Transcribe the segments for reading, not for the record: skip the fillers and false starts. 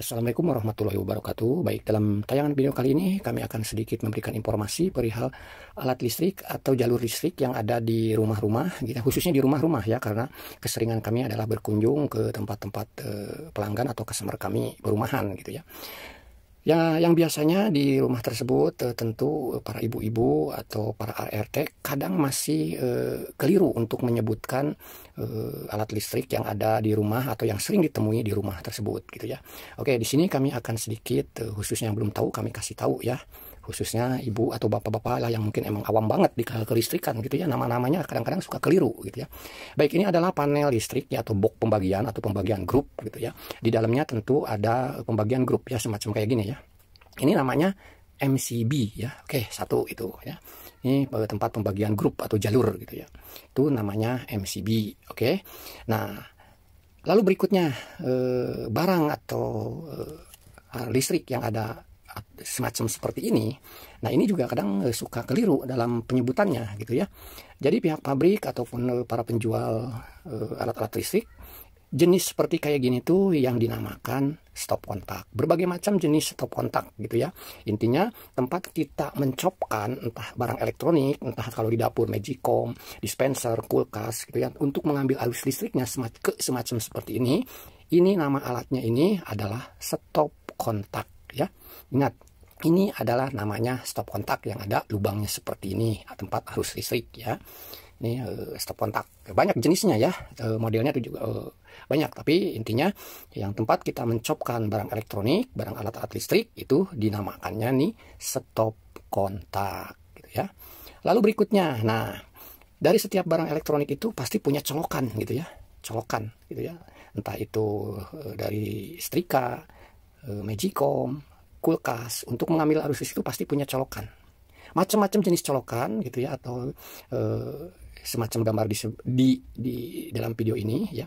Assalamualaikum warahmatullahi wabarakatuh. Baik, dalam tayangan video kali ini kami akan sedikit memberikan informasi perihal alat listrik atau jalur listrik yang ada di rumah-rumah, gitu, khususnya di rumah-rumah ya, karena keseringan kami adalah berkunjung ke tempat-tempat pelanggan atau customer kami perumahan gitu ya. Ya, yang biasanya di rumah tersebut tentu para ibu-ibu atau para ART kadang masih keliru untuk menyebutkan alat listrik yang ada di rumah atau yang sering ditemui di rumah tersebut gitu ya. Oke, di sini kami akan sedikit khususnya yang belum tahu kami kasih tahu ya. Khususnya ibu atau bapak-bapak lah yang mungkin emang awam banget di kelistrikan gitu ya, nama-namanya kadang-kadang suka keliru gitu ya. Baik, ini adalah panel listrik ya, atau box pembagian atau pembagian grup gitu ya. Di dalamnya tentu ada pembagian grup ya, semacam kayak gini ya. Ini namanya MCB ya. Oke, satu itu ya. Ini tempat pembagian grup atau jalur gitu ya. Itu namanya MCB. Oke. Nah, lalu berikutnya barang atau listrik yang ada semacam seperti ini. Nah, ini juga kadang suka keliru dalam penyebutannya gitu ya. Jadi pihak pabrik ataupun para penjual alat-alat listrik jenis seperti kayak gini tuh yang dinamakan stop kontak. Berbagai macam jenis stop kontak gitu ya. Intinya tempat kita mencopkan entah barang elektronik, entah kalau di dapur magicom, dispenser, kulkas gitu ya, untuk mengambil arus listriknya semacam seperti ini. Ini nama alatnya ini adalah stop kontak ya. Ingat, ini adalah namanya stop kontak yang ada lubangnya seperti ini, tempat arus listrik ya. Ini stop kontak, banyak jenisnya ya, modelnya itu juga banyak, tapi intinya yang tempat kita mencopkan barang elektronik, barang alat-alat listrik itu dinamakannya nih stop kontak gitu ya. Lalu berikutnya, nah dari setiap barang elektronik itu pasti punya colokan gitu ya, colokan gitu ya, entah itu dari setrika, magicom, kulkas, untuk mengambil arus listrik itu pasti punya colokan. Macam-macam jenis colokan gitu ya, atau semacam gambar di dalam video ini ya.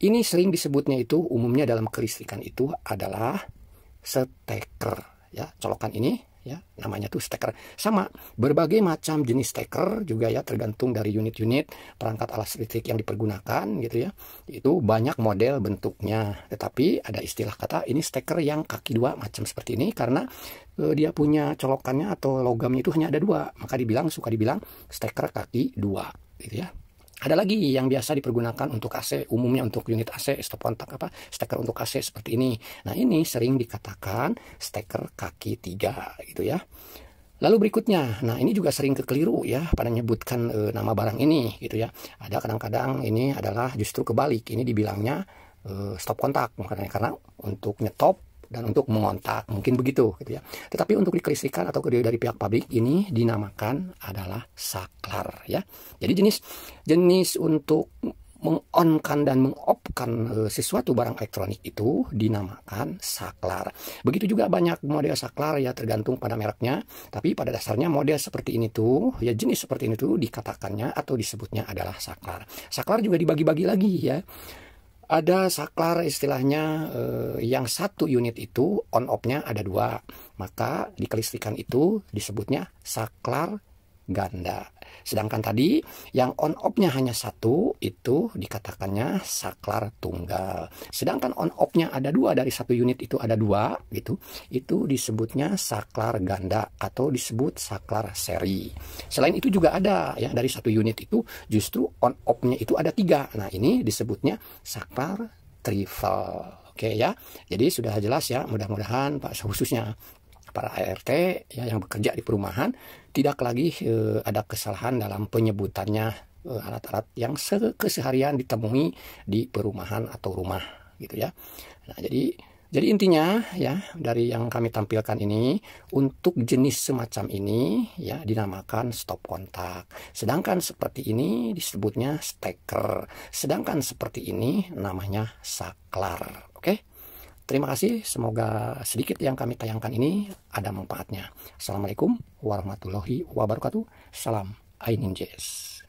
Ini sering disebutnya itu umumnya dalam kelistrikan itu adalah steker ya. Colokan ini ya namanya tuh steker. Sama berbagai macam jenis steker juga ya, tergantung dari unit-unit perangkat alat listrik yang dipergunakan gitu ya. Itu banyak model bentuknya, tetapi ada istilah kata ini steker yang kaki dua macam seperti ini karena dia punya colokannya atau logamnya itu hanya ada dua, maka suka dibilang steker kaki dua gitu ya. Ada lagi yang biasa dipergunakan untuk AC, umumnya untuk unit AC, stop kontak steker untuk AC seperti ini. Nah, ini sering dikatakan steker kaki tiga gitu ya. Lalu berikutnya, nah ini juga sering kekeliru ya pada menyebutkan nama barang ini gitu ya. Ada kadang-kadang ini adalah justru kebalik, ini dibilangnya stop kontak karena untuk nyetop dan untuk mengontak, mungkin begitu gitu ya. Tetapi untuk di kelistrikan atau dari pihak pabrik ini dinamakan adalah saklar ya. Jadi jenis untuk mengonkan dan mengopkan sesuatu barang elektronik itu dinamakan saklar. Begitu juga banyak model saklar ya, tergantung pada mereknya. Tapi pada dasarnya model seperti ini tuh ya, jenis seperti ini tuh dikatakannya atau disebutnya adalah saklar. Saklar juga dibagi-bagi lagi ya. Ada saklar istilahnya yang satu unit itu on off-nya ada dua, maka di kelistrikan itu disebutnya saklar ganda. Sedangkan tadi yang on off-nya hanya satu itu dikatakannya saklar tunggal. Sedangkan on off-nya ada dua, dari satu unit itu ada dua gitu, itu disebutnya saklar ganda atau disebut saklar seri. Selain itu juga ada ya, dari satu unit itu justru on off-nya itu ada tiga. Nah, ini disebutnya saklar triple. Oke ya, jadi sudah jelas ya, mudah-mudahan Pak, khususnya para ART ya yang bekerja di perumahan tidak lagi ada kesalahan dalam penyebutannya alat-alat yang keseharian ditemui di perumahan atau rumah gitu ya. Nah, jadi intinya ya, dari yang kami tampilkan ini untuk jenis semacam ini ya dinamakan stop kontak. Sedangkan seperti ini disebutnya steker. Sedangkan seperti ini namanya saklar. Oke? Terima kasih, semoga sedikit yang kami tayangkan ini ada manfaatnya. Assalamualaikum warahmatullahi wabarakatuh. Salam Aininjes.